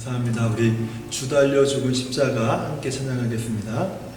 감사합니다. 우리 주 달려 죽은 십자가 함께 찬양하겠습니다.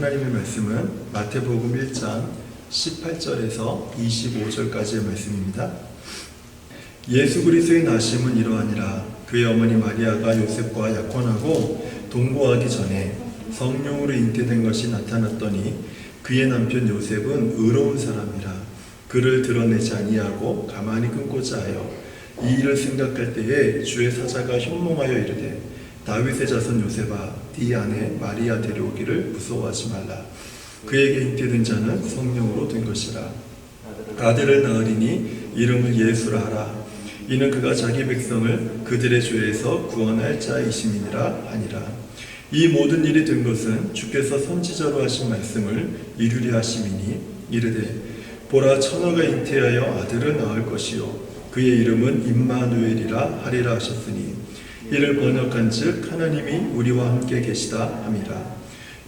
하나님의 말씀은 마태복음 1장 18절에서 25절까지의 말씀입니다. 예수 그리스도의 나심은 이러하니라. 그의 어머니 마리아가 요셉과 약혼하고 동거하기 전에 성령으로 잉태된 것이 나타났더니 그의 남편 요셉은 의로운 사람이라. 그를 드러내지 아니하고 가만히 끊고자 하여 이 일을 생각할 때에 주의 사자가 현몽하여 이르되 다윗의 자손 요셉아, 네 아내 마리아 데려오기를 무서워하지 말라. 그에게 잉태된 자는 성령으로 된 것이라. 아들을 낳으리니 이름을 예수라 하라. 이는 그가 자기 백성을 그들의 죄에서 구원할 자이심이니라 하니라. 이 모든 일이 된 것은 주께서 선지자로 하신 말씀을 이루려 하심이니 이르되 보라 처녀가 잉태하여 아들을 낳을 것이요 그의 이름은 임마누엘이라 하리라 하셨으니 이를 번역한즉 하나님이 우리와 함께 계시다 함이라.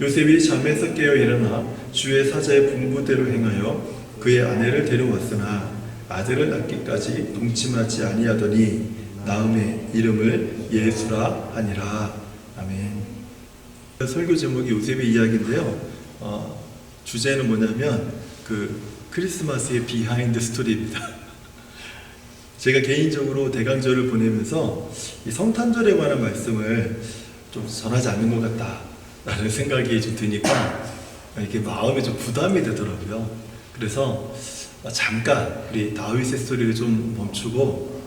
요셉이 잠에서 깨어 일어나 주의 사자의 분부대로 행하여 그의 아내를 데려왔으나 아들을 낳기까지 동침하지 아니하더니 나음의 이름을 예수라 하니라. 아멘. 설교 제목이 요셉의 이야기인데요. 주제는 뭐냐면 크리스마스의 비하인드 스토리입니다. 제가 개인적으로 대강절을 보내면서 이 성탄절에 관한 말씀을 좀 전하지 않는 것 같다라는 생각이 좀 드니까 이게 마음에 좀 부담이 되더라고요. 그래서 잠깐 우리 다윗의 스토리를 좀 멈추고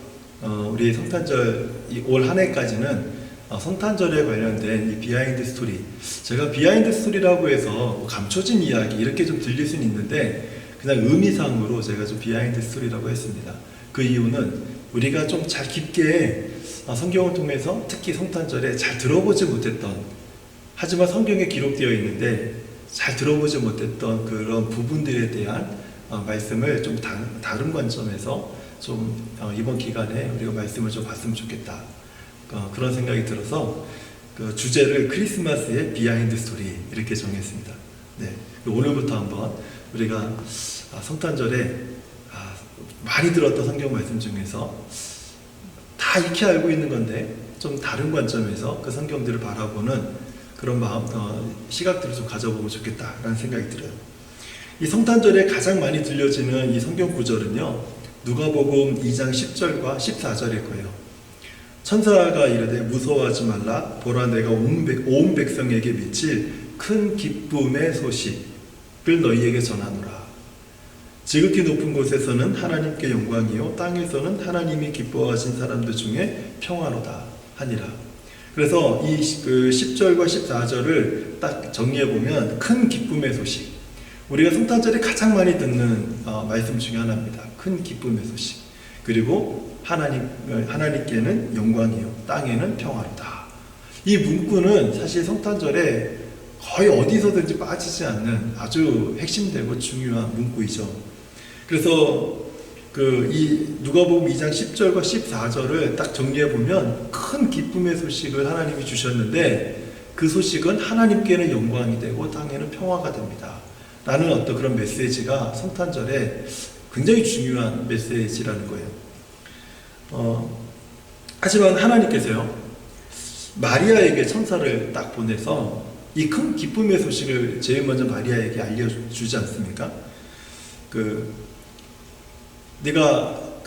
우리 성탄절 올 한 해까지는 성탄절에 관련된 이 비하인드 스토리, 제가 비하인드 스토리라고 해서 감춰진 이야기 이렇게 좀 들릴 수는 있는데 그냥 의미상으로 제가 좀 비하인드 스토리라고 했습니다. 그 이유는 우리가 좀 잘 깊게 성경을 통해서 특히 성탄절에 잘 들어보지 못했던, 하지만 성경에 기록되어 있는데 잘 들어보지 못했던 그런 부분들에 대한 말씀을 좀 다른 관점에서 좀 이번 기간에 우리가 말씀을 좀 봤으면 좋겠다, 그런 생각이 들어서 그 주제를 크리스마스의 비하인드 스토리 이렇게 정했습니다. 네, 오늘부터 한번 우리가 성탄절에 많이 들었던 성경 말씀 중에서 다 익히 알고 있는 건데 좀 다른 관점에서 그 성경들을 바라보는 그런 시각들을 좀 가져보면 좋겠다라는 생각이 들어요. 이 성탄절에 가장 많이 들려지는 이 성경 구절은요, 누가복음 2장 10절과 14절일 거예요. 천사가 이르되 무서워하지 말라. 보라 내가 온 백성에게 미칠 큰 기쁨의 소식을 너희에게 전하노라. 지극히 높은 곳에서는 하나님께 영광이요 땅에서는 하나님이 기뻐하신 사람들 중에 평화로다 하니라. 그래서 이 10절과 14절을 딱 정리해보면 큰 기쁨의 소식, 우리가 성탄절에 가장 많이 듣는 말씀 중에 하나입니다. 큰 기쁨의 소식. 그리고 하나님께는 영광이요 땅에는 평화로다. 이 문구는 사실 성탄절에 거의 어디서든지 빠지지 않는 아주 핵심되고 중요한 문구이죠. 그래서 이 누가복음 2장 10절과 14절을 딱 정리해보면 큰 기쁨의 소식을 하나님이 주셨는데 그 소식은 하나님께는 영광이 되고 땅에는 평화가 됩니다 라는 어떤 그런 메시지가 성탄절에 굉장히 중요한 메시지라는 거예요. 하지만 하나님께서요, 마리아에게 천사를 딱 보내서 이 큰 기쁨의 소식을 제일 먼저 마리아에게 알려주지 않습니까? 네가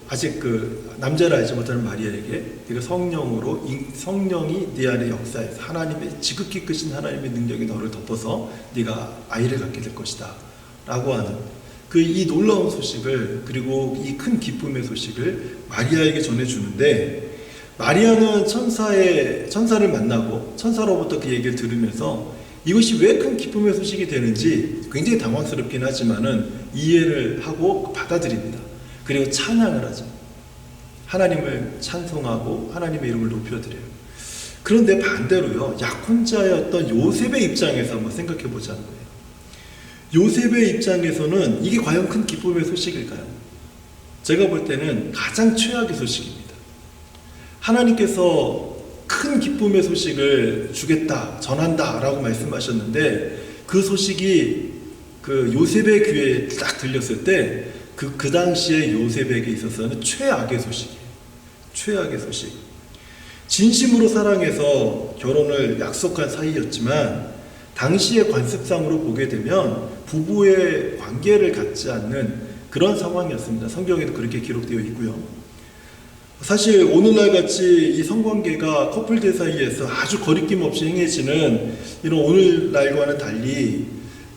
아직 남자를 알지 못하는 마리아에게 네가 성령이 네 안에 역사해서 지극히 크신 하나님의 능력이 너를 덮어서 네가 아이를 갖게 될 것이다 라고 하는 이 놀라운 소식을, 그리고 이 큰 기쁨의 소식을 마리아에게 전해주는데, 마리아는 천사를 만나고 천사로부터 그 얘기를 들으면서 이것이 왜 큰 기쁨의 소식이 되는지 굉장히 당황스럽긴 하지만은 이해를 하고 받아들입니다. 그리고 찬양을 하죠. 하나님을 찬송하고 하나님의 이름을 높여드려요. 그런데 반대로요, 약혼자였던 요셉의 입장에서 한번 생각해 보자는 거예요. 요셉의 입장에서는 이게 과연 큰 기쁨의 소식일까요? 제가 볼 때는 가장 최악의 소식입니다. 하나님께서 큰 기쁨의 소식을 주겠다, 전한다 라고 말씀하셨는데 그 소식이 요셉의 귀에 딱 들렸을 때 그 당시에 요셉에게 있어서는 최악의 소식이에요. 최악의 소식. 진심으로 사랑해서 결혼을 약속한 사이였지만 당시의 관습상으로 보게 되면 부부의 관계를 갖지 않는 그런 상황이었습니다. 성경에도 그렇게 기록되어 있고요. 사실 오늘날 같이 이 성관계가 커플들 사이에서 아주 거리낌 없이 행해지는 이런 오늘날과는 달리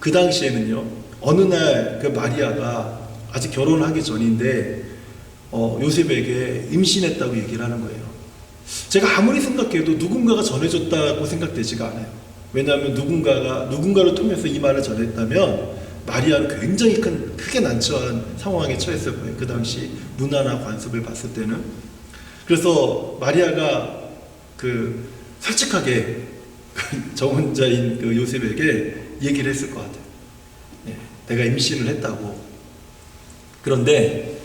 그 당시에는요, 어느 날 마리아가 아직 결혼하기 전인데 요셉에게 임신했다고 얘기를 하는 거예요. 제가 아무리 생각해도 누군가가 전해줬다고 생각되지가 않아요. 왜냐하면 누군가를 통해서 이 말을 전했다면 마리아는 굉장히 크게 난처한 상황에 처했을 거예요. 그 당시 문화나 관습을 봤을 때는. 그래서 마리아가 솔직하게 정혼자인 요셉에게 얘기를 했을 것 같아요. 내가 임신을 했다고. 그런데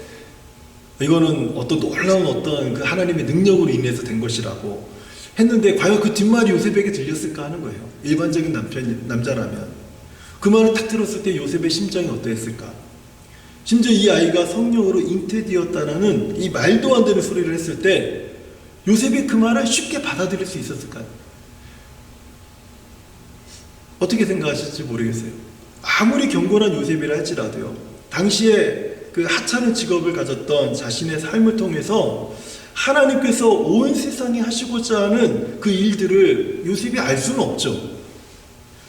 이거는 어떤 놀라운 그 하나님의 능력으로 인해서 된 것이라고 했는데, 과연 그 뒷말이 요셉에게 들렸을까 하는 거예요. 일반적인 남자라면 그 말을 딱 들었을 때 요셉의 심정이 어떠했을까. 심지어 이 아이가 성령으로 잉태되었다라는 이 말도 안 되는 소리를 했을 때 요셉이 그 말을 쉽게 받아들일 수 있었을까요? 어떻게 생각하실지 모르겠어요. 아무리 경건한 요셉이라 할지라도요, 당시에 그 하찮은 직업을 가졌던 자신의 삶을 통해서 하나님께서 온 세상에 하시고자 하는 그 일들을 요셉이 알 수는 없죠.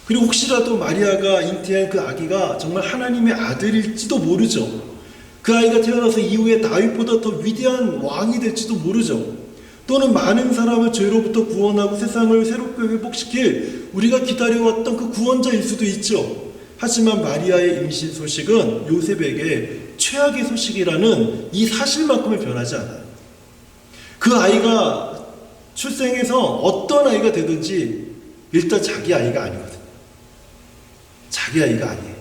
그리고 혹시라도 마리아가 잉태한 그 아기가 정말 하나님의 아들일지도 모르죠. 그 아이가 태어나서 이후에 다윗보다 더 위대한 왕이 될지도 모르죠. 또는 많은 사람을 죄로부터 구원하고 세상을 새롭게 회복시킬 우리가 기다려왔던 그 구원자일 수도 있죠. 하지만 마리아의 임신 소식은 요셉에게 최악의 소식이라는 이 사실만큼은 변하지 않아요. 그 아이가 출생해서 어떤 아이가 되든지 일단 자기 아이가 아니거든요. 자기 아이가 아니에요.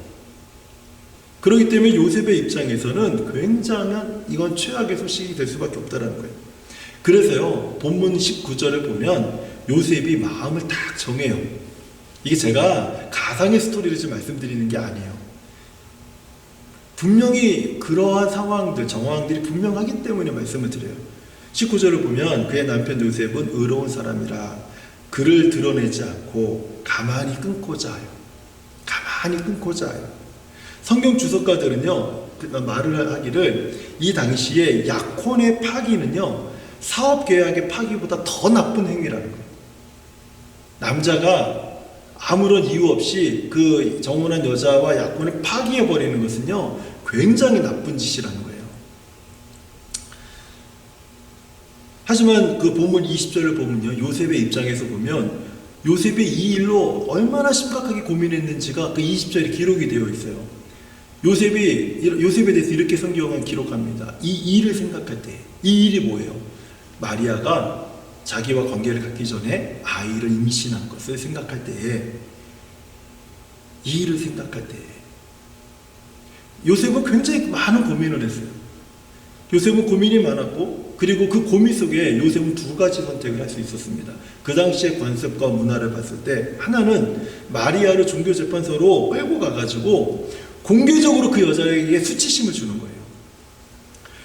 그렇기 때문에 요셉의 입장에서는 굉장한 이건 최악의 소식이 될 수밖에 없다는 거예요. 그래서요, 본문 19절을 보면 요셉이 마음을 딱 정해요. 이게 제가 가상의 스토리를 좀 말씀드리는 게 아니에요. 분명히 그러한 정황들이 분명하기 때문에 말씀을 드려요. 19절을 보면 그의 남편 요셉은 의로운 사람이라 그를 드러내지 않고 가만히 끊고자 하여. 성경 주석가들은요, 말을 하기를 이 당시에 약혼의 파기는요, 사업계약의 파기보다 더 나쁜 행위라는 거예요. 남자가 아무런 이유 없이 그 정혼한 여자와 약혼을 파기해버리는 것은요, 굉장히 나쁜 짓이라는 거예요. 하지만 그 본문 20절을 보면요, 요셉의 입장에서 보면 요셉이 이 일로 얼마나 심각하게 고민했는지가 그 20절에 기록이 되어 있어요. 요셉에 대해서 이렇게 성경은 기록합니다. 이 일을 생각할 때, 이 일이 뭐예요? 마리아가 자기와 관계를 갖기 전에 아이를 임신한 것을 생각할 때에, 이 일을 생각할 때에 요셉은 굉장히 많은 고민을 했어요. 요셉은 고민이 많았고, 그리고 그 고민 속에 요셉은 두 가지 선택을 할 수 있었습니다. 그 당시의 관습과 문화를 봤을 때, 하나는 마리아를 종교재판소로 끌고 가가지고 공개적으로 그 여자에게 수치심을 주는 거예요.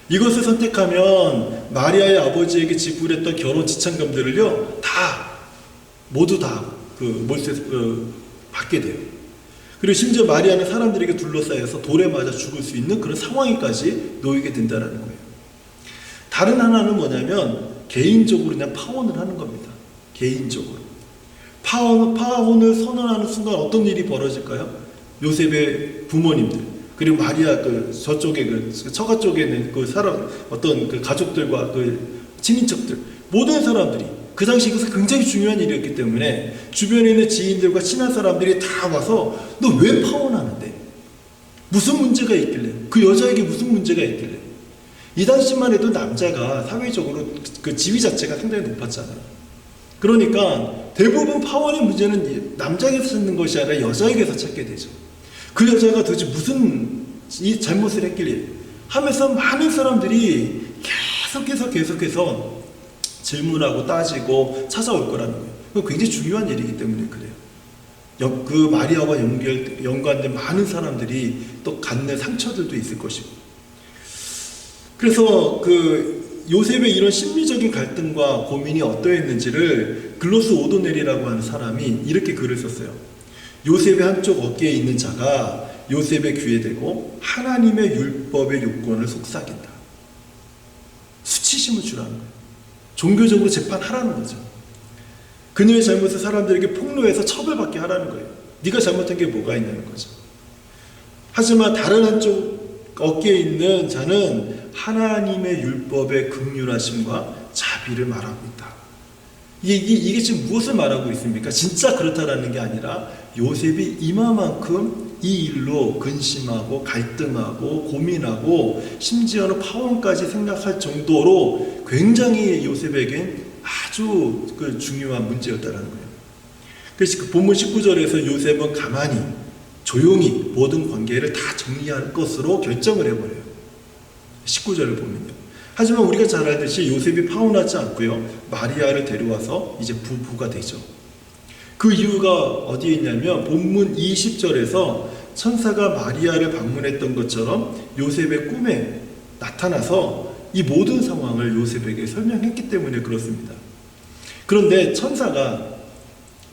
이것을 선택하면 마리아의 아버지에게 지불했던 결혼 지참금들을요, 모두 다 받게 돼요. 그리고 심지어 마리아는 사람들에게 둘러싸여서 돌에 맞아 죽을 수 있는 그런 상황에까지 놓이게 된다는 거예요. 다른 하나는 뭐냐면 개인적으로 그냥 파혼을 하는 겁니다. 개인적으로. 파혼을 선언하는 순간 어떤 일이 벌어질까요? 요셉의 부모님들, 그리고 마리아 저쪽에 처가 쪽에 있는 어떤 가족들과 친인척들, 모든 사람들이 그 당시 이것은 굉장히 중요한 일이었기 때문에 주변에 있는 지인들과 친한 사람들이 다 와서 너 왜 파혼하는데? 무슨 문제가 있길래? 그 여자에게 무슨 문제가 있길래? 이 당시만 해도 남자가 사회적으로 그 지위 자체가 상당히 높았잖아요. 그러니까 대부분 파혼의 문제는 남자에게서 찾는 것이 아니라 여자에게서 찾게 되죠. 그 여자가 도대체 무슨 이 잘못을 했길래 하면서 많은 사람들이 계속해서 질문하고 따지고 찾아올 거라는 거예요. 그건 굉장히 중요한 일이기 때문에 그래요. 그 마리아와 연관된 많은 사람들이 또 갖는 상처들도 있을 것이고. 그래서 요셉의 이런 심리적인 갈등과 고민이 어떠했는지를 글로스 오도넬이라고 하는 사람이 이렇게 글을 썼어요. 요셉의 한쪽 어깨에 있는 자가 요셉의 귀에 대고 하나님의 율법의 요건을 속삭인다. 수치심을 주라는 거예요. 종교적으로 재판하라는 거죠. 그녀의 잘못을 사람들에게 폭로해서 처벌받게 하라는 거예요. 네가 잘못한 게 뭐가 있냐는 거죠. 하지만 다른 한쪽 어깨에 있는 자는 하나님의 율법의 긍휼하심과 자비를 말하고 있다. 이게 지금 무엇을 말하고 있습니까? 진짜 그렇다라는 게 아니라 요셉이 이마만큼 이 일로 근심하고 갈등하고 고민하고 심지어는 파혼까지 생각할 정도로 굉장히 요셉에겐 아주 중요한 문제였다라는 거예요. 그래서 그 본문 19절에서 요셉은 가만히 조용히 모든 관계를 다 정리할 것으로 결정을 해버려요. 19절을 보면요. 하지만 우리가 잘 알듯이 요셉이 파혼하지 않고요, 마리아를 데려와서 이제 부부가 되죠. 그 이유가 어디에 있냐면 본문 20절에서 천사가 마리아를 방문했던 것처럼 요셉의 꿈에 나타나서 이 모든 상황을 요셉에게 설명했기 때문에 그렇습니다. 그런데 천사가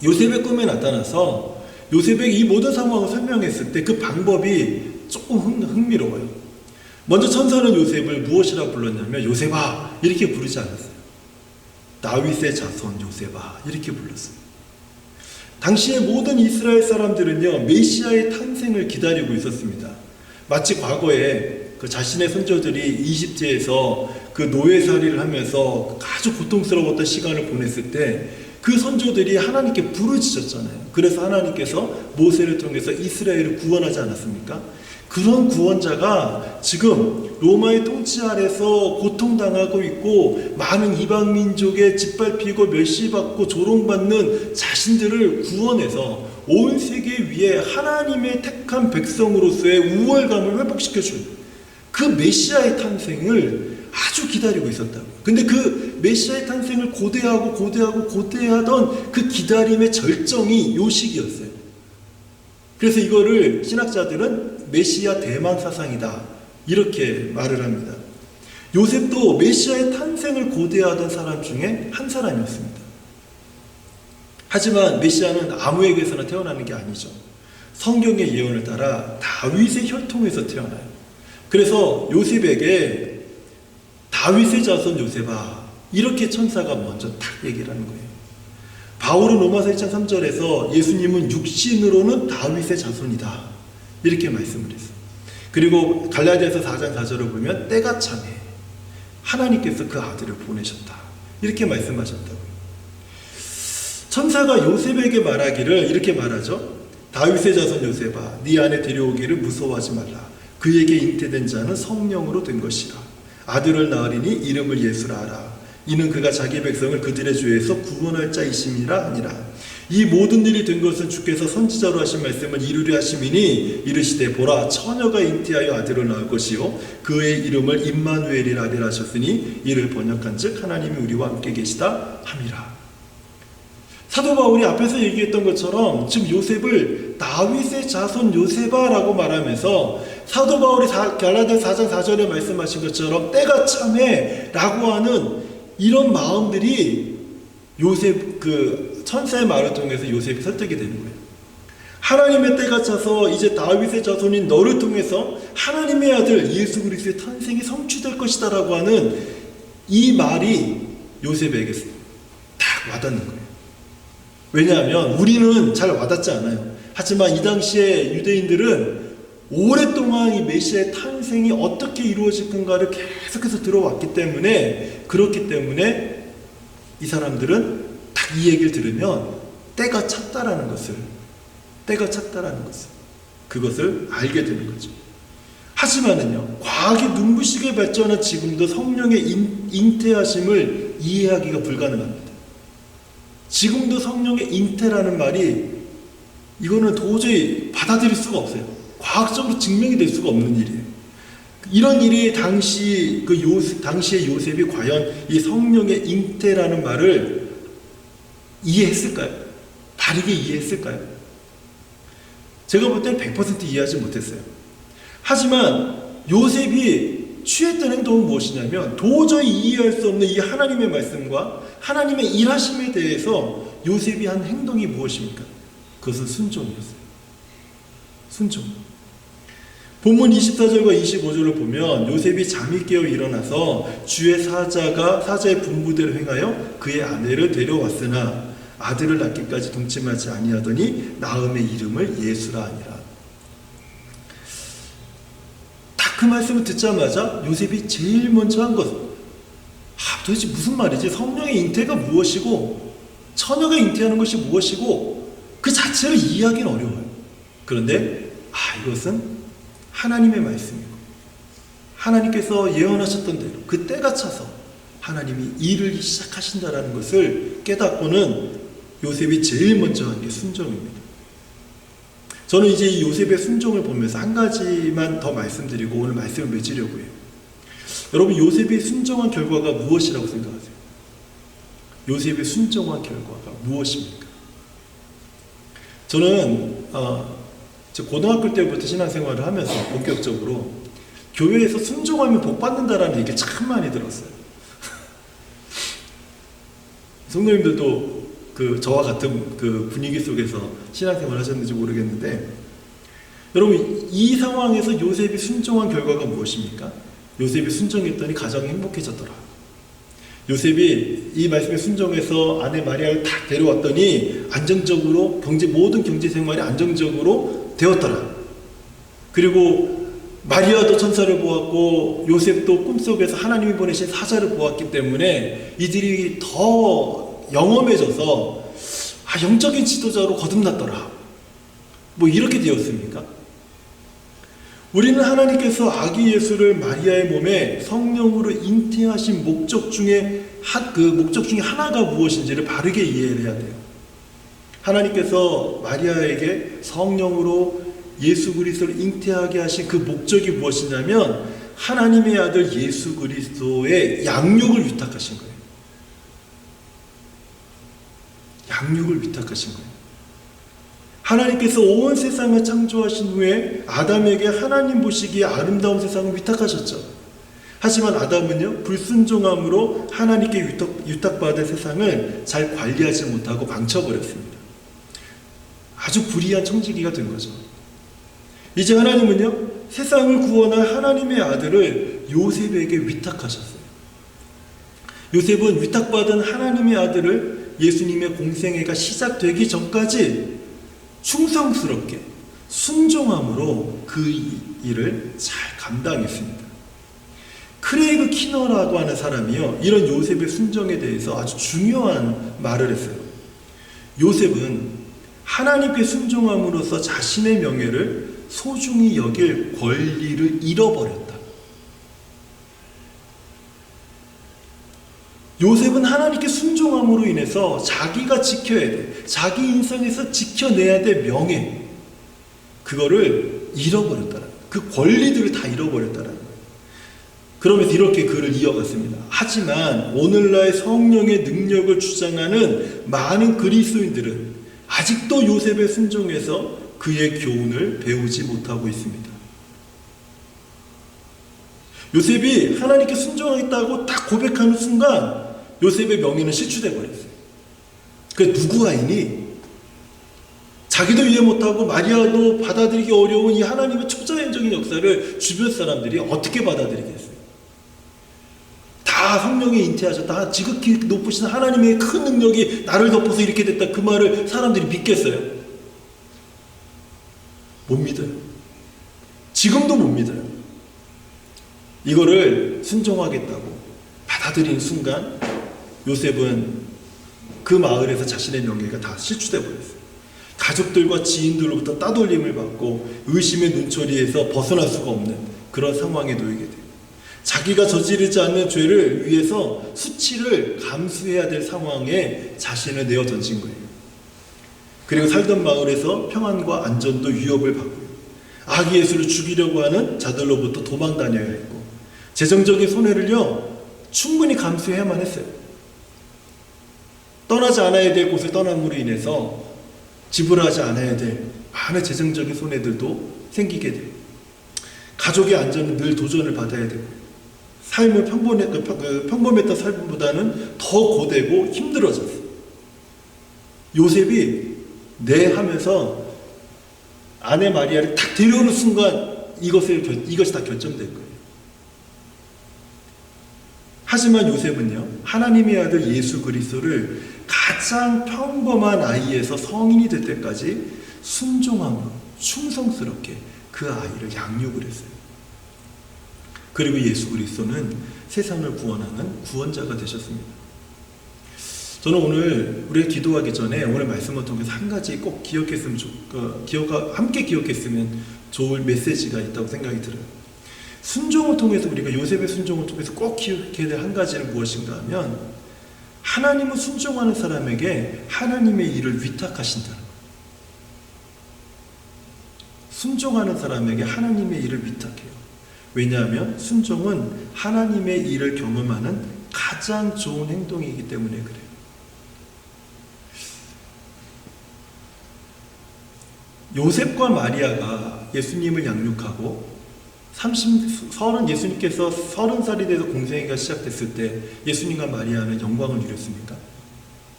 요셉의 꿈에 나타나서 요셉에게 이 모든 상황을 설명했을 때 그 방법이 조금 흥미로워요. 먼저 천사는 요셉을 무엇이라고 불렀냐면 요셉아 이렇게 부르지 않았어요. 다윗의 자손 요셉아 이렇게 불렀어요. 당시의 모든 이스라엘 사람들은요, 메시아의 탄생을 기다리고 있었습니다. 마치 과거에 그 자신의 선조들이 이집트에서 그 노예살이를 하면서 아주 고통스러웠던 시간을 보냈을 때 그 선조들이 하나님께 부르짖었잖아요. 그래서 하나님께서 모세를 통해서 이스라엘을 구원하지 않았습니까? 그런 구원자가 지금 로마의 통치 아래서 고통당하고 있고 많은 이방 민족에 짓밟히고 멸시받고 조롱받는 자신들을 구원해서 온 세계 위에 하나님의 택한 백성으로서의 우월감을 회복시켜준 그 메시아의 탄생을 아주 기다리고 있었다고. 근데 그 메시아의 탄생을 고대하던 그 기다림의 절정이 요 시기였어요. 그래서 이거를 신학자들은 메시아 대망 사상이다 이렇게 말을 합니다. 요셉도 메시아의 탄생을 고대하던 사람 중에 한 사람이었습니다. 하지만 메시아는 아무에게서나 태어나는 게 아니죠. 성경의 예언을 따라 다윗의 혈통에서 태어나요. 그래서 요셉에게 다윗의 자손 요셉아 이렇게 천사가 먼저 딱 얘기를 하는 거예요. 바울은 로마서 1장 3절에서 예수님은 육신으로는 다윗의 자손이다 이렇게 말씀을 했어요. 그리고 갈라디아서 4장 4절을 보면 때가 차매 하나님께서 그 아들을 보내셨다 이렇게 말씀하셨다고요. 천사가 요셉에게 말하기를 이렇게 말하죠. 다윗의 자손 요셉아 네 안에 데려오기를 무서워하지 말라. 그에게 잉태된 자는 성령으로 된 것이라. 아들을 낳으리니 이름을 예수라 하라. 이는 그가 자기 백성을 그들의 죄에서 구원할 자이심이라 하니라. 이 모든 일이 된 것은 주께서 선지자로 하신 말씀을 이루려 하심이니 이르시되 보라 처녀가 잉태하여 아들을 낳을 것이요 그의 이름을 임마누엘이라 하리라 하셨으니 이를 번역한즉 하나님이 우리와 함께 계시다 함이라. 사도 바울이 앞에서 얘기했던 것처럼 지금 요셉을 다윗의 자손 요셉아라고 말하면서 사도 바울이 갈라디아 4장 4절에 말씀하신 것처럼 때가 참해 라고 하는 이런 마음들이 요셉 그 천사의 말을 통해서 요셉이 설득이 되는 거예요. 하나님의 때가 차서 이제 다윗의 자손인 너를 통해서 하나님의 아들 예수 그리스도의 탄생이 성취될 것이다 라고 하는 이 말이 요셉에게 딱 와닿는 거예요. 왜냐하면 우리는 잘 와닿지 않아요. 하지만 이 당시에 유대인들은 오랫동안 이 메시아의 탄생이 어떻게 이루어질 건가를 계속해서 들어왔기 때문에 그렇기 때문에 이 사람들은 딱 이 얘기를 들으면 때가 찼다라는 것을 그것을 알게 되는 거죠. 하지만은요 과학이 눈부시게 발전한 지금도 성령의 잉태하심을 이해하기가 불가능합니다. 지금도 성령의 잉태라는 말이 이거는 도저히 받아들일 수가 없어요. 과학적으로 증명이 될 수가 없는 일이에요. 이런 일이 당시의 요셉이 과연 이 성령의 잉태라는 말을 이해했을까요? 바르게 이해했을까요? 제가 볼 때는 100% 이해하지 못했어요. 하지만 요셉이 취했던 행동은 무엇이냐면 도저히 이해할 수 없는 이 하나님의 말씀과 하나님의 일하심에 대해서 요셉이 한 행동이 무엇입니까? 그것은 순종이었어요. 순종. 본문 24절과 25절을 보면 요셉이 잠이 깨어 일어나서 주의 사자의 분부대로 행하여 그의 아내를 데려왔으나 아들을 낳기까지 동침하지 아니하더니 나음의 이름을 예수라 하니라. 딱 그 말씀을 듣자마자 요셉이 제일 먼저 한 것, 도대체 무슨 말이지? 성령의 잉태가 무엇이고 처녀가 잉태하는 것이 무엇이고 그 자체를 이해하기는 어려워요. 그런데 이것은 하나님의 말씀이고 하나님께서 예언하셨던 대로 그 때가 차서 하나님이 일을 시작하신다라는 것을 깨닫고는 요셉이 제일 먼저 한 게 순종입니다. 저는 이제 이 요셉의 순종을 보면서 한 가지만 더 말씀드리고 오늘 말씀을 맺으려고 해요. 여러분, 요셉이 순종한 결과가 무엇이라고 생각하세요? 요셉의 순종한 결과가 무엇입니까? 저는 고등학교 때부터 신앙생활을 하면서 본격적으로 교회에서 순종하면 복 받는다라는 얘기 참 많이 들었어요. 성도님들도 저와 같은 분위기 속에서 신앙생활을 하셨는지 모르겠는데, 여러분, 이 상황에서 요셉이 순종한 결과가 무엇입니까? 요셉이 순종했더니 가정이 행복해졌더라. 요셉이 이 말씀에 순종해서 아내 마리아를 다 데려왔더니 안정적으로 모든 경제 생활이 안정적으로 되었더라. 그리고 마리아도 천사를 보았고 요셉도 꿈속에서 하나님이 보내신 사자를 보았기 때문에 이들이 더 영험해져서 영적인 지도자로 거듭났더라. 이렇게 되었습니까? 우리는 하나님께서 아기 예수를 마리아의 몸에 성령으로 잉태하신 목적 중에 하나가 무엇인지를 바르게 이해를 해야 돼요. 하나님께서 마리아에게 성령으로 예수 그리스도를 잉태하게 하신 그 목적이 무엇이냐면 하나님의 아들 예수 그리스도의 양육을 위탁하신 거예요. 양육을 위탁하신 거예요. 하나님께서 온 세상을 창조하신 후에 아담에게 하나님 보시기에 아름다운 세상을 위탁하셨죠. 하지만 아담은요, 불순종함으로 하나님께 위탁받은 세상을 잘 관리하지 못하고 망쳐버렸습니다. 아주 불의한 청지기가 된 거죠. 이제 하나님은요, 세상을 구원할 하나님의 아들을 요셉에게 위탁하셨어요. 요셉은 위탁받은 하나님의 아들을 예수님의 공생애가 시작되기 전까지 충성스럽게 순종함으로 그 일을 잘 감당했습니다. 크레이그 키너라고 하는 사람이요, 이런 요셉의 순종에 대해서 아주 중요한 말을 했어요. 요셉은 하나님께 순종함으로써 자신의 명예를 소중히 여길 권리를 잃어버렸다. 요셉은 하나님께 순종함으로 인해서 자기가 지켜야 돼, 자기 인생에서 지켜내야 될 명예, 그거를 잃어버렸다는 거예요. 그 권리들을 다 잃어버렸다는 거예요. 그러면서 이렇게 글을 이어갔습니다. 하지만 오늘날 성령의 능력을 주장하는 많은 그리스도인들은 아직도 요셉의 순종에서 그의 교훈을 배우지 못하고 있습니다. 요셉이 하나님께 순종하겠다고 딱 고백하는 순간 요셉의 명예는 실추돼 버렸어요. 그 누구아이니? 자기도 이해 못하고 마리아도 받아들이기 어려운 이 하나님의 초자연적인 역사를 주변 사람들이 어떻게 받아들이겠어요? 다 성령에 잉태하셨다, 지극히 높으신 하나님의 큰 능력이 나를 덮어서 이렇게 됐다, 그 말을 사람들이 믿겠어요? 못 믿어요. 지금도 못 믿어요. 이거를 순종하겠다고 받아들인 순간 요셉은 그 마을에서 자신의 명예가 다 실추돼 버렸어요. 가족들과 지인들로부터 따돌림을 받고 의심의 눈초리에서 벗어날 수가 없는 그런 상황에 놓이게 돼요. 자기가 저지르지 않는 죄를 위해서 수치를 감수해야 될 상황에 자신을 내어 던진 거예요. 그리고 살던 마을에서 평안과 안전도 위협을 받고요. 아기 예수를 죽이려고 하는 자들로부터 도망 다녀야 했고, 재정적인 손해를요 충분히 감수해야만 했어요. 떠나지 않아야 될 곳을 떠남으로 인해서 지불하지 않아야 될 많은 재정적인 손해들도 생기게 돼요. 가족의 안전은 늘 도전을 받아야 되고, 삶은 평범했던 삶보다는 더 고되고 힘들어졌어요. 요셉이 네 하면서 아내 마리아를 딱 데려오는 순간 이것이 다 결정된 거예요. 하지만 요셉은요, 하나님의 아들 예수 그리스도를 가장 평범한 아이에서 성인이 될 때까지 순종함으로 충성스럽게 그 아이를 양육을 했어요. 그리고 예수 그리스도는 세상을 구원하는 구원자가 되셨습니다. 저는 오늘 우리가 기도하기 전에 오늘 말씀을 통해서 한 가지 꼭 함께 기억했으면 좋을 메시지가 있다고 생각이 들어요. 순종을 통해서 우리가 요셉의 순종을 통해서 꼭 기억해야 될 한 가지는 무엇인가 하면 하나님은 순종하는 사람에게 하나님의 일을 위탁하신다는 거예요. 순종하는 사람에게 하나님의 일을 위탁해요. 왜냐하면 순종은 하나님의 일을 경험하는 가장 좋은 행동이기 때문에 그래요. 요셉과 마리아가 예수님을 양육하고 예수님께서 30살이 돼서 공생애가 시작됐을 때 예수님과 마리아는 영광을 누렸습니까?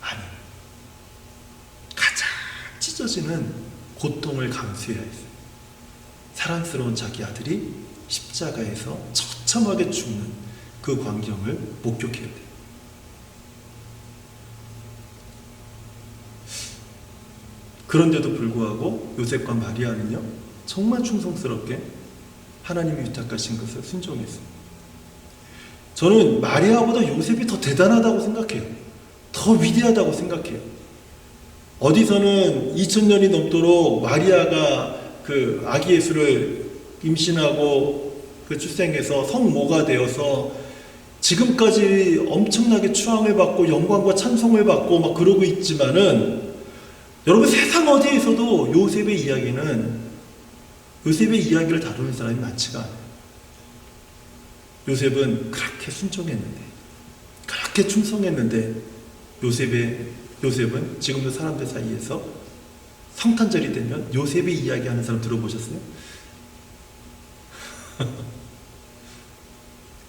아니요. 가장 찢어지는 고통을 감수해야 했어요. 사랑스러운 자기 아들이 십자가에서 처참하게 죽는 그 광경을 목격해야 돼요. 그런데도 불구하고 요셉과 마리아는요, 정말 충성스럽게 하나님이 위탁하신 것을 순종했어요. 저는 마리아보다 요셉이 더 대단하다고 생각해요. 더 위대하다고 생각해요. 어디서는 2000년이 넘도록 마리아가 그 아기 예수를 임신하고 그 출생해서 성모가 되어서 지금까지 엄청나게 추앙을 받고 영광과 찬송을 받고 막 그러고 있지만은, 여러분 세상 어디에서도 요셉의 이야기를 다루는 사람이 많지가 않아요. 요셉은 그렇게 순종했는데, 그렇게 충성했는데, 요셉은 지금도 사람들 사이에서 성탄절이 되면 요셉의 이야기하는 사람 들어보셨어요?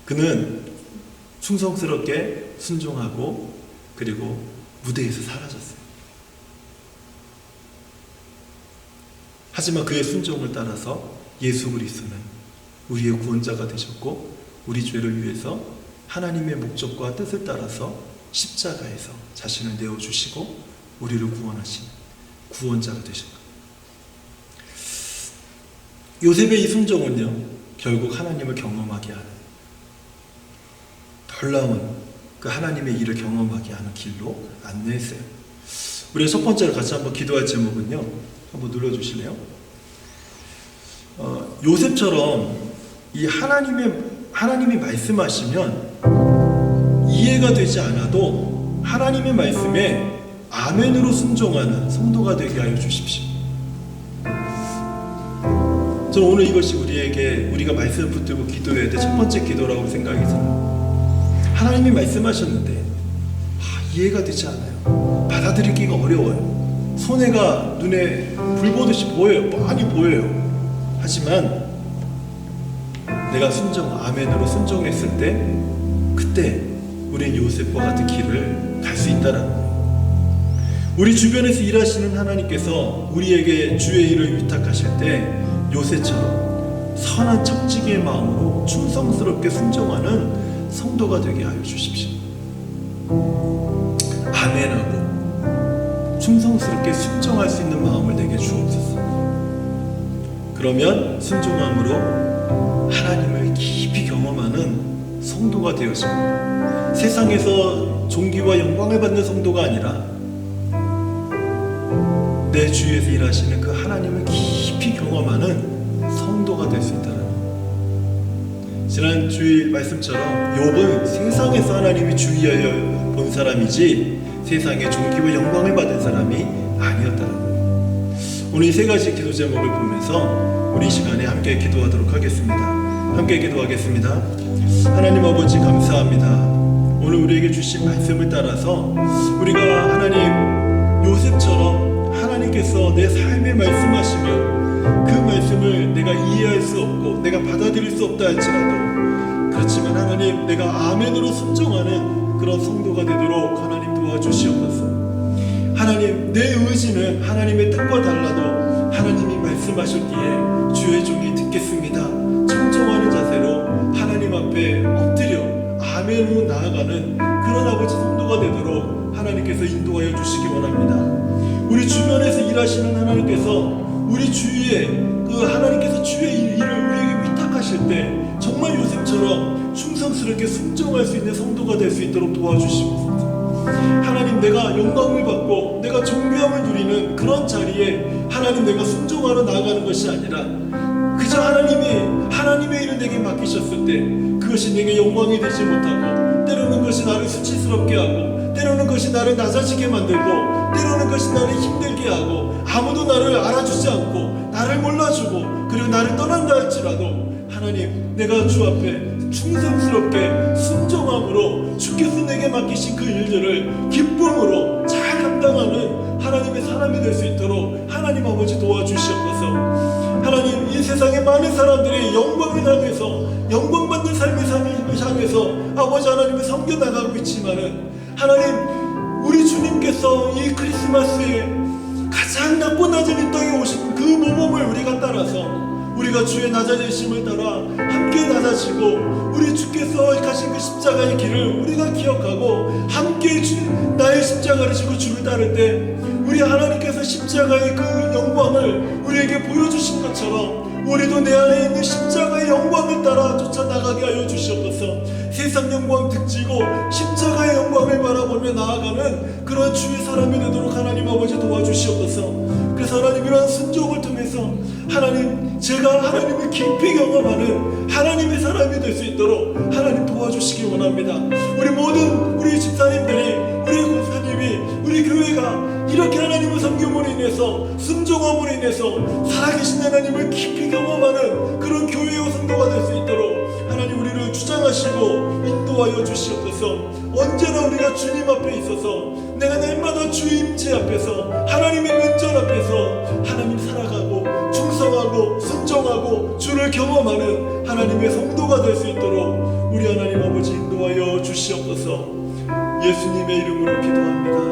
그는 충성스럽게 순종하고 그리고 무대에서 사라졌어요. 하지만 그의 순종을 따라서 예수 그리스도는 우리의 구원자가 되셨고, 우리 죄를 위해서 하나님의 목적과 뜻을 따라서 십자가에서 자신을 내어주시고 우리를 구원하신 구원자가 되신 것. 요셉의 이 순종은요, 결국 하나님을 경험하게 하는, 놀라운 그 하나님의 일을 경험하게 하는 길로 안내했어요. 우리가 첫 번째로 같이 한번 기도할 제목은요, 한번 눌러주실래요? 요셉처럼 이 하나님이 말씀하시면 이해가 되지 않아도 하나님의 말씀에 아멘으로 순종하는 성도가 되게 하여 주십시오. 저는 오늘 이것이 우리가 말씀을 붙들고 기도해야 될 첫 번째 기도라고 생각이 들어요. 하나님이 말씀하셨는데 이해가 되지 않아요. 받아들이기가 어려워요. 손해가 눈에 불 보듯이 보여요. 뻔히 보여요. 하지만 내가 아멘으로 순종했을 때, 그때 우리는 요셉과 같은 길을 갈 수 있다라는 거예요. 우리 주변에서 일하시는 하나님께서 우리에게 주의 일을 위탁하실 때 요셉처럼 선한 척지기의 마음으로 충성스럽게 순종하는 성도가 되게 하여 주십시오. 아멘하고 충성스럽게 순종할 수 있는 마음을 내게 주옵소서. 그러면 순종함으로 하나님을 깊이 경험하는 성도가 되어집니다. 세상에서 존귀와 영광을 받는 성도가 아니라 내 주위에서 일하시는 그 하나님을 깊이 경험하는 성도가 될 수 있다는 거예요. 지난 주일 말씀처럼 욥은 세상에서 하나님이 주의하여 본 사람이지 세상에 존귀와 영광을 받은 사람이 아니었다는 거예요. 오늘 이 세 가지 기도 제목을 보면서 우리 이 시간에 함께 기도하도록 하겠습니다. 함께 기도하겠습니다. 하나님 아버지 감사합니다. 오늘 우리에게 주신 말씀을 따라서 우리가 하나님 요셉처럼 하나님께서 내 삶에 말씀하시면 그 말씀을 내가 이해할 수 없고 내가 받아들일 수 없다 할지라도, 그렇지만 하나님 내가 아멘으로 순종하는 그런 성도가 되도록 하나님 도와주시옵소서. 하나님 내 의지는 하나님의 뜻과 달라도 하나님이 말씀하셨기에 주의 종이 듣겠습니다, 청정하는 자세로 하나님 앞에 엎드려 아멘으로 나아가는 그런 아버지 성도가 되도록 하나님께서 인도하여 주시기 원합니다. 우리 주변에서 일하시는 하나님께서 우리 주위에 하나님께서 주의 일을 우리에게 위탁하실 때 정말 요셉처럼 충성스럽게 순종할 수 있는 성도가 될 수 있도록 도와주시옵소서. 하나님, 내가 영광을 받고 내가 존귀함을 누리는 그런 자리에 하나님 내가 순종하러 나아가는 것이 아니라 그저 하나님의 일을 내게 맡기셨을 때 그것이 내게 영광이 되지 못하고, 때로는 그것이 나를 수치스럽게 하고, 때로는 그것이 나를 낮아지게 만들고, 때로는 그것이 나를 힘들게 하고, 아무도 나를 알아주지 않고 나를 몰라주고 그리고 나를 떠난다 할지라도 하나님, 내가 주 앞에 충성스럽게 순종함으로 주께서 내게 맡기신 그 일들을 기쁨으로 잘 감당하는 하나님의 사람이 될 수 있도록 하나님 아버지 도와주시옵소서. 하나님, 이 세상의 많은 사람들이 영광을 향해서, 영광받는 삶을 향해서 아버지 하나님을 섬겨나가고 있지만은 하나님, 우리 주님께서 이 크리스마스에 가장 낮고 낮은 이 땅에 오신 그 모범을 우리가 따라서, 우리가 주의 낮아지심을 따라 함께 낮아지고 우리 주께서 가신 그 십자가의 길을 우리가 기억하고 함께 나의 십자가를 지고 주를 따를 때 우리 하나님께서 십자가의 그 영광을 우리에게 보여주신 것처럼 우리도 내 안에 있는 십자가의 영광을 따라 쫓아나가게 하여 주시옵소서. 세상 영광 등지고 십자가의 영광을 바라보며 나아가는 그런 주의 사람이 되도록 하나님 아버지 도와주시옵소서. 그래서 하나님, 이러한 순종을 통해서 하나님, 제가 하나님을 깊이 경험하는 하나님의 사람이 될 수 있도록 하나님 도와주시기 원합니다. 우리 모든 우리 집사님들이, 우리 권사님이, 우리 교회가 이렇게 하나님을 섬김으로 인해서, 순종함으로 인해서 살아계신 하나님을 깊이 경험하는 그런 교회와 성도가 될 수 있도록 하나님 우리를 주장하시고 인도하여 주시옵소서. 언제나 우리가 주님 앞에 있어서, 내가 날마다 주의 임재 앞에서, 하나님의 면전 앞에서 하나님 살아가고 충성하고 순종하고 주를 경험하는 하나님의 성도가 될 수 있도록 우리 하나님 아버지 인도하여 주시옵소서. 예수님의 이름으로 기도합니다.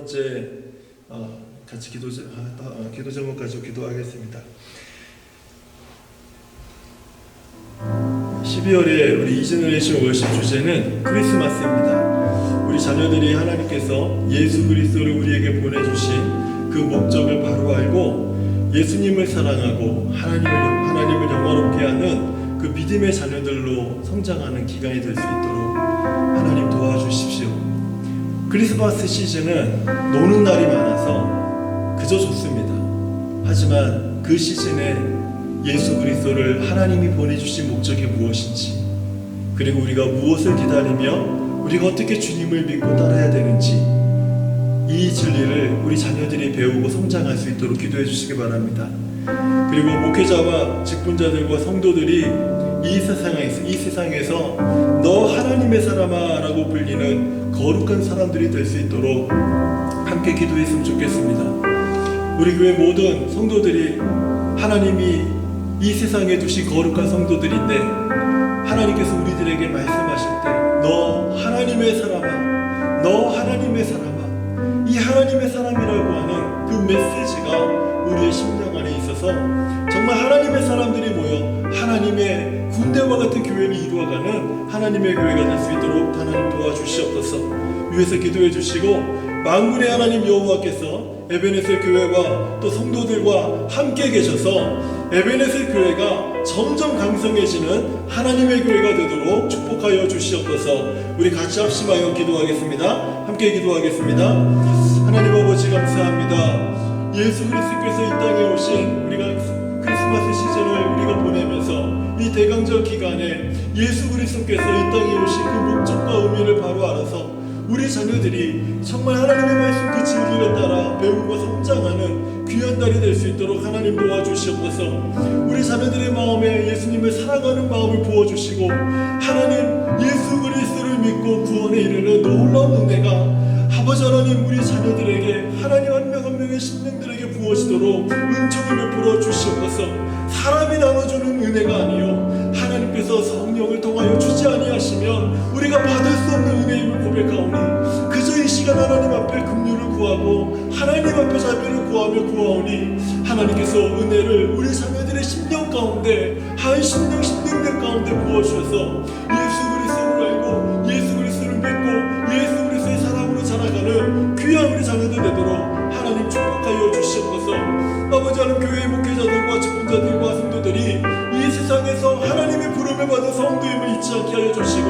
번째 같이 기도 제목 가지고 기도하겠습니다. 12월에 우리 이제너레이션 월십 주제는 크리스마스입니다. 우리 자녀들이 하나님께서 예수 그리스도를 우리에게 보내주신 그 목적을 바로 알고 예수님을 사랑하고 하나님을 영화롭게 하는 그 믿음의 자녀들로 성장하는 기간이 될 수 있도록 하나님 도와주십시오. 크리스마스 시즌은 노는 날이 많아서 그저 좋습니다. 하지만 그 시즌에 예수 그리스도를 하나님이 보내주신 목적이 무엇인지, 그리고 우리가 무엇을 기다리며 우리가 어떻게 주님을 믿고 따라야 되는지, 이 진리를 우리 자녀들이 배우고 성장할 수 있도록 기도해 주시기 바랍니다. 그리고 목회자와 직분자들과 성도들이 이 세상에서 너 하나님의 사람아 라고 불리는 거룩한 사람들이 될 수 있도록 함께 기도했으면 좋겠습니다. 우리 교회 모든 성도들이 하나님이 이 세상에 두신 거룩한 성도들인데, 하나님께서 우리들에게 말씀하실 때 너 하나님의 사람아, 너 하나님의 사람아, 이 하나님의 사람이라고 하는 그 메시지가 우리의 심령 안에 있어서 정말 하나님의 사람들이 모여 하나님의 군대와 같은 교회를 이루어가는 하나님의 교회가 될 수 있도록 하나님 도와주시옵소서. 위에서 기도해 주시고, 만군의 하나님 여호와께서 에베네셀 교회와 또 성도들과 함께 계셔서 에베네셀 교회가 점점 강성해지는 하나님의 교회가 되도록 축복하여 주시옵소서. 우리 같이 합심하여 기도하겠습니다. 함께 기도하겠습니다. 하나님 아버지 감사합니다. 예수 그리스도께서 이 땅에 오신 우리가 크리스마스 시즌을 우리가 보내면서 이 대강절 기간에 예수 그리스도께서 이 땅에 오신 그 목적과 의미를 바로 알아서 우리 자녀들이 정말 하나님의 말씀 그 진리를 따라 배우고 성장하는 귀한 날이 될 수 있도록 하나님 도와주시옵소서. 우리 자녀들의 마음에 예수님을 사랑하는 마음을 부어주시고, 하나님 예수 그리스도를 믿고 구원에 이르는 놀라운 은혜가 아버지 하나님 우리 자녀들에게, 하나님 한 명 한 명의 심령들에게 부어지도록 은총을 베풀어 주시옵소서. 사람이 나눠주는 은혜가 아니요 하나님께서 성령을 통하여 주지 아니하시면 우리가 받을 수 없는 은혜임을 고백하오니, 그저 이 시간 하나님 앞에 긍휼을 구하고 하나님 앞에 자비를 구하며 구하오니, 하나님께서 은혜를 우리 자녀들의 심령 가운데, 한 심령들 가운데 부어주셔서 예수 그리스도를 알고 예수 그리스도를 믿고 예수 그리스도의 사랑으로 살아가는 귀한 우리 자녀들 되도록 하나님 축복하여 주시옵소서. 아버지 하나님, 교회의 목회자들과 직분자들과 성도들이 이 세상에서 하나님의 부름을 받은 성도임을 잊지 않게 하여 주시고,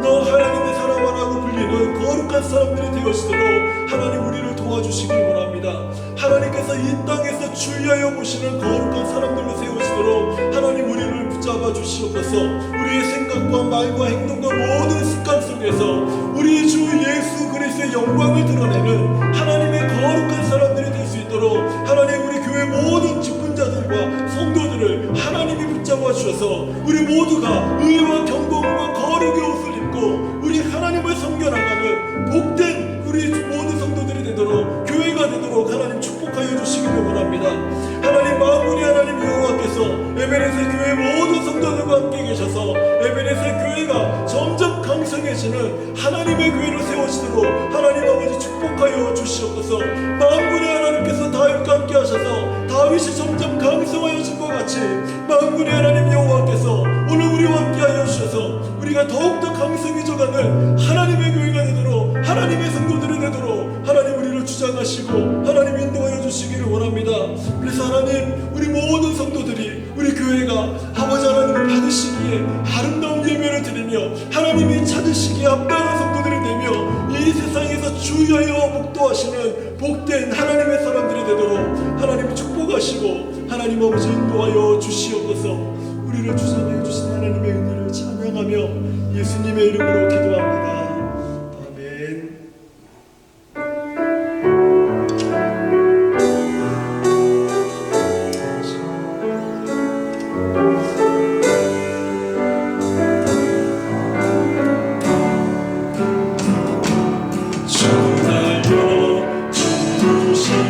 너 하나님의 사람아라고 불리는 거룩한 사람들이 되어지도록 하나님 우리를 도와주시길 원합니다. 하나님께서 이 땅에서 주의하여 보시는 거룩한 사람들로 세워지도록 하나님 우리를 붙잡아 주시옵소서. 우리의 생각과 말과 행동과 모든 습관 속에서 우리 주 예수 그리스도의 영광을 드러내는 하나님의 거룩한 사람들이 될 수 있도록 하나님 우리 교회 모든 직분자들과 성도들을 하나님이 붙잡아 주셔서 우리 모두가 의와 경건과 거룩의 옷을 입고 우리 하나님을 섬겨나가는 복된 우리 모든 성도들이 되도록, 교회가 되도록 하나님 축복하여 주시기를 원합니다. 하나님 만군의 하나님 여호와께서 에베네셀 교회 모든 성도들과 함께 계셔서 에베네셀 교회가 점점 강성해지는 하나님의 교회로 세워지도록 하나님 아버지 축복하여 주시옵소서. 만군의 하나님께서 다윗과 함께 하셔서 다윗이 점점 강성하여진 것 같이 만군의 하나님 여호와께서 오늘 우리와 함께 하여 주셔서 우리가 더욱더 강성해져가는 하나님의 교회가 되도록, 하나님의 성도들이 되도록 하나님 우리를 주장하시고 하나님 인도하여 주시기를 원합니다. 그래서 하나님 우리 모든 성도들이, 우리 교회가 아버지 하나님을 받으시기에 아름다운 예배를 드리며 하나님이 찾으시기에 합당한 성도들이 되며 이 세상에서 주의하여 목도하시는 복된 하나님의 사람들이 되도록 하나님이 축복하시고 하나님 아버지 인도하여 주시옵소서. 우리를 주장해 주신 하나님의 은혜를 찬양하며 예수님의 이름으로 기도합니다. 아멘. 우리 것은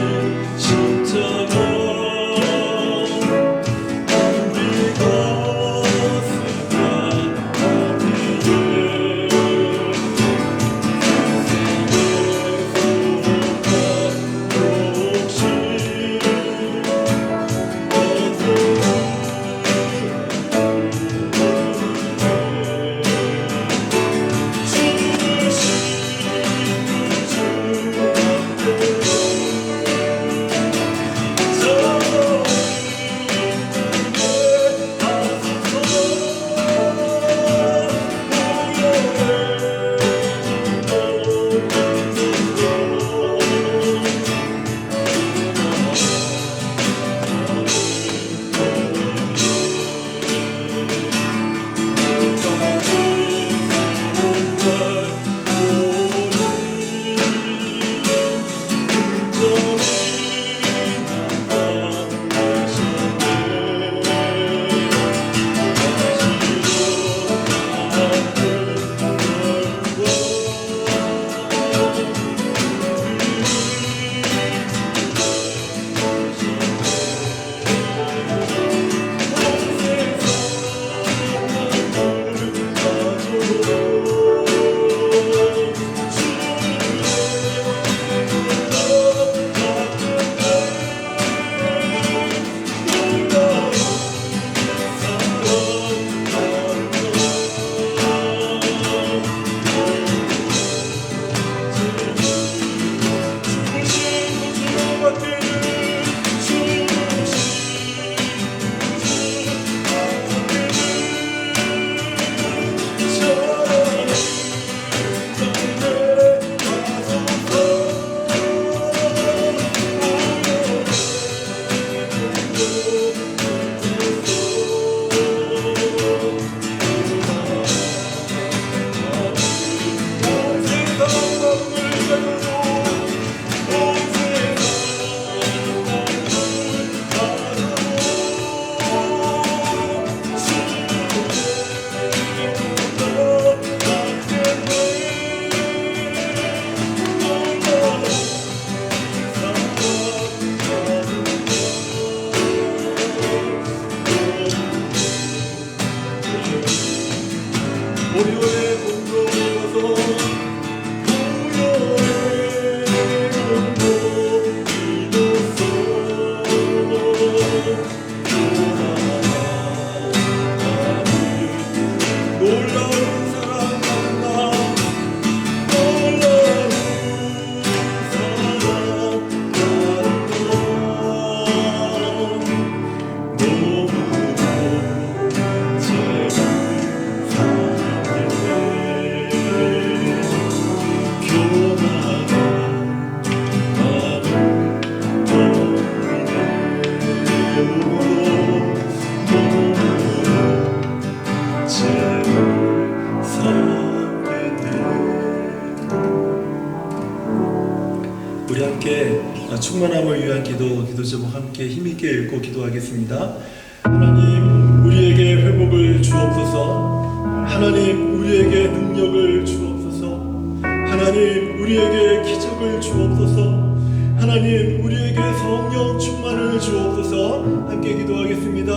충만함을 위한 기도 제목 함께 힘있게 읽고 기도하겠습니다. 하나님, 우리에게 회복을 주옵소서. 하나님, 우리에게 능력을 주옵소서. 하나님, 우리에게 기적을 주옵소서. 하나님, 우리에게 성령 충만을 주옵소서. 함께 기도하겠습니다.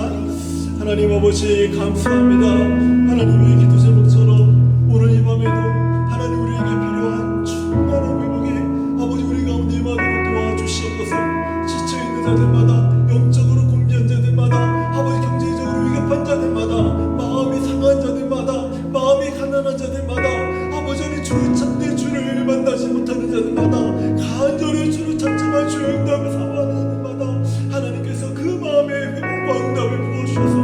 하나님 아버지, 감사합니다. 하나님의 기도 제목처럼 오늘 이 밤에도 하나님 우리에게 필요한 충만한 회복이 아버지 우리 가운데 임하도록 도와주시옵소서. 지쳐있는 자들마다, 영적으로 공개한 자들마다, 아버지 경제적으로 위급한 자들마다, 마음이 상한 자들마다, 마음이 가난한 자들마다, 아버지 주를 찾는 주를 만나지 못하는 자들마다, 간절히 주를 찾지만 주의 응답을 사모하는 자들마다 하나님께서 그 마음의 회복과 응답을 부어주셔서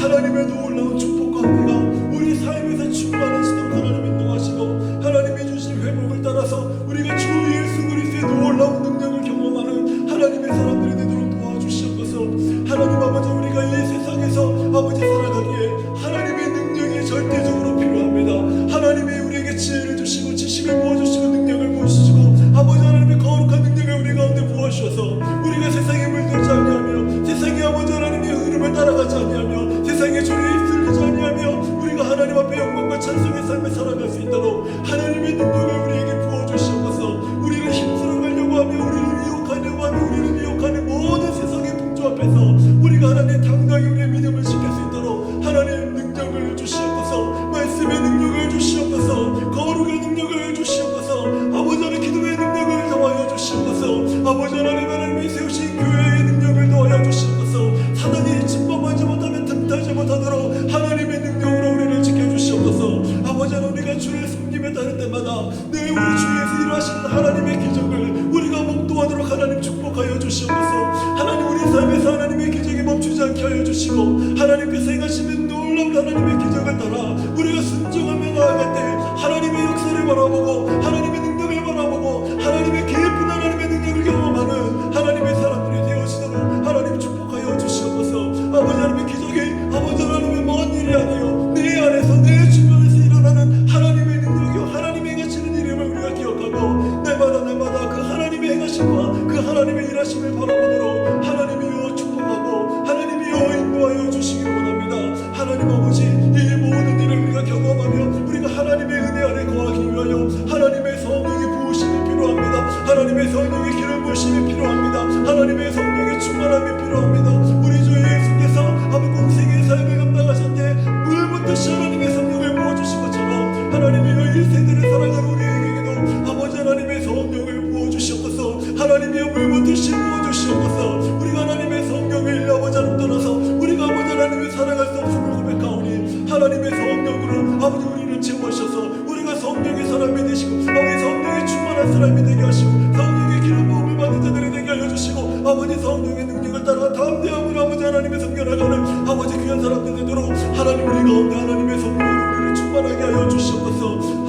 하나님의 놀라운 축복과 은혜가 우리 삶에서 충만하시도록 하나님 인도하시고, 하나님이 주신 회복을 따라서 우리가 주 예수 그리스도의 놀라운 능력을 경험하는 하나님의 사람들이 되도록 도와주시옵소서. 하나님 아버지, 우리가 이 세상에서 아버지 살아가기에 하나님의 능력이 절대적으로 필요합니다. 하나님이 우리에게 지혜를 주시고 지식을 부어주시고 능력을 부어주시고 아버지 하나님의 거룩한 능력을 우리 가운데 부어주셔서 우리가 세상에 물들지 아니하며 세상의 아버지 하나님의 흐름을 따라가지 아니하며 세상의 줄에 휩쓸리지 아니하며 우리가 하나님 앞에 영광과 찬송의 삶을 살아갈 수 있도록 하나님의 능력을 우리에게 부어주시옵소서. 우리를 힘쓰러 가려고 하며 우리를 미혹하려고 하며 우리를 미혹하는 모든 세상의 풍조 앞에서 우리가 하나님 당당히 우리의 믿음을 지킬 수 있도록 하나님 능력을 주시옵소서. 말씀의 능력을 주시옵소서. 거룩의 능력을 주시옵소서. 아버지 하나님 기도의 능력을 더하여 주시옵소서. 아버지 하나님이 세우신 교회의 능력을 더하여 주시옵소서. 사단이 침범하지 못하면 틈타지 못하도록 하나님의 능력으로 우리를 지켜주시옵소서. 아버지 하나님, 우리가 주를 섬김에 따를 때마다 내 우리 주에서 일하시는 하나님의 기적을 우리가 목도하도록 하나님 축복하여 주시옵소서. 하나님, 우리 삶에서 하나님의 기적이 멈추지 않게 하여 주시고 하나님께서 행하시는 놀라운 하나님의 기적을 따라 우리가 순종하며 나아갈 때 하나님의 역사를 바라보고 하나님의 능력을 바라보고 하나님의 깊은 하나님의 능력을 경험하는 하나님의 사람들이 되어지도록 하나님 축복하여 주시옵소서. 아버지 하나님의 기적이 아버지 하나님의 먼 일이 아니요 내 안에서 내 주변에서 일어나는 하나님의 능력이요 하나님의 행하시는 이름을 우리가 기억하고 날마다 그 하나님의 행하심과 그 하나님의 일하심을 바라보도록 하나님이여 축복하고 하나님이여 인도하여 주시기를 원합니다. 하나님 아버지, 이 모든 일을 우리가 경험하며 우리가 하나님의 은혜 안에 거하기 위하여 하나님의 성령의 부으심이 필요합니다. 하나님의 성령의 기름 부으심이 필요합니다. 하나님의 성령의 충만함이 필요합니다. 우리 주 예수께서 아버지 공생의 삶을 감당하셨기에 물부터 하나님의 성령을 부어주신 것처럼 하나님이여 1세대를 살아가는 우리에게도 아버지 하나님의 성령을 부어주시옵소서. 하나님이여 물부터 부어주시옵소서. 우리가 하나님의 성령을 아버지 하나님 떠나서 우리가 아버지 하나님을 살아갈 수 없음을 고백하오니 하나님의 성령으로 아버지 우리를 채워주셔서 우리가 성령의 사람이 되시고 아버지 성령의 충만한 사람이 되게 하시고 성령의 기름 부음을 받는 자들이 되게 하여 주시고 아버지 성령의 능력을 따라 담대함으로 아버지 하나님의 섬겨나가는 아버지 귀한 사람들 되도록 하나님 우리 가운데 하나님의 성령으로 우리를 충만하게 하여 주시옵소서.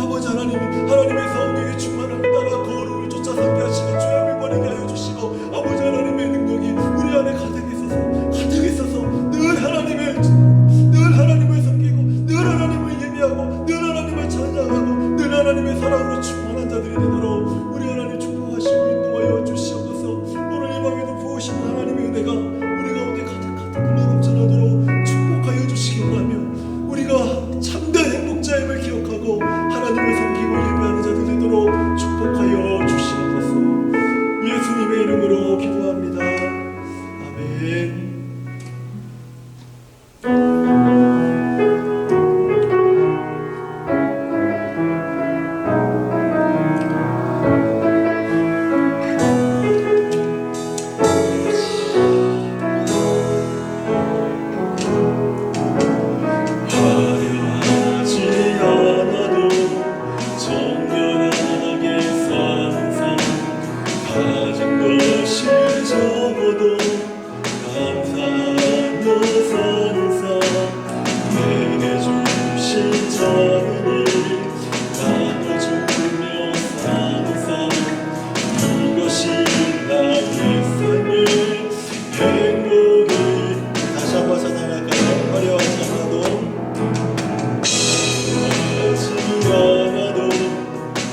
아버지 하나님의 성령의 충만함을 따라 거룩을 쫓아 살게 하시고 죄악을 버리게 하여 주시고 아버지 하나님의 능력이 우리 안에 가득 있어서 늘 하나님을 섬기고 늘 하나님을 예배하고 늘 하나님을 찬양하고 늘 하나님의 사랑으로 충만한 자들이 되도록 우리 하나님 축복하시고 인도하여 주시옵소서. 오늘 이 밤에도 부으신 하나님의 은혜가 우리 가운데 가득 흘러넘쳐나도록 축복하여 주시기 바라며 우리가 참된 행복자임을 기억하고 하나님을 섬기고 예배하는 자들 되도록 축복하여 주시옵소서. 예수님의 이름으로 기도합니다. 아멘.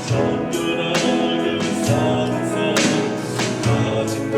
정결하게 사는 삶 가진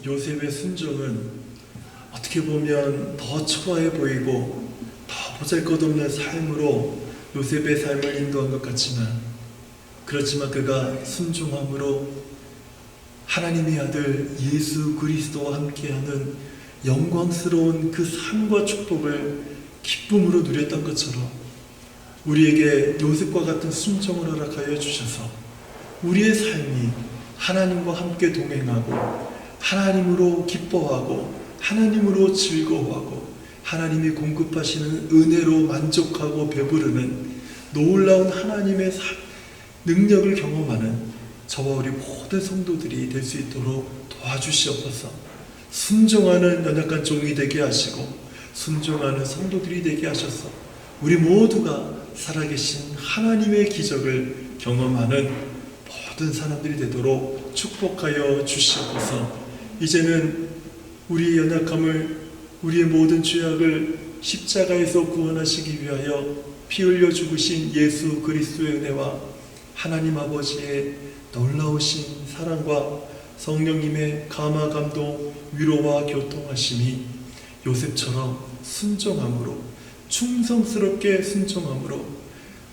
요셉의 순종은 어떻게 보면 더 초라해 보이고 더 보잘것없는 삶으로 요셉의 삶을 인도한 것 같지만, 그렇지만 그가 순종함으로 하나님의 아들 예수 그리스도와 함께하는 영광스러운 그 삶과 축복을 기쁨으로 누렸던 것처럼 우리에게 요셉과 같은 순종을 허락하여 주셔서 우리의 삶이 하나님과 함께 동행하고 하나님으로 기뻐하고 하나님으로 즐거워하고 하나님이 공급하시는 은혜로 만족하고 배부르는 놀라운 하나님의 능력을 경험하는 저와 우리 모든 성도들이 될 수 있도록 도와주시옵소서. 순종하는 연약한 종이 되게 하시고 순종하는 성도들이 되게 하셔서 우리 모두가 살아계신 하나님의 기적을 경험하는 모든 사람들이 되도록 축복하여 주시옵소서. 이제는 우리의 연약함을, 우리의 모든 죄악을 십자가에서 구원하시기 위하여 피 흘려 죽으신 예수 그리스도의 은혜와 하나님 아버지의 놀라우신 사랑과 성령님의 감화 감동 위로와 교통하심이 요셉처럼 순종함으로, 충성스럽게 순종함으로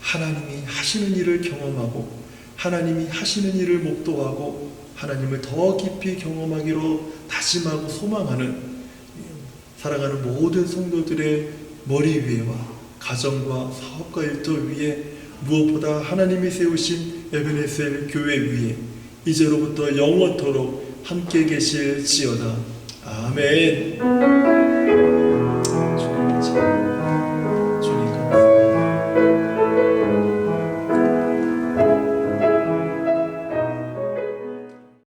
하나님이 하시는 일을 경험하고 하나님이 하시는 일을 목도하고 하나님을 더 깊이 경험하기로 다짐하고 소망하는 사랑하는 모든 성도들의 머리 위에와 가정과 사업과 일터 위에 무엇보다 하나님이 세우신 에베네셀 교회 위에 이제로부터 영원토록 함께 계실지어다. 아멘.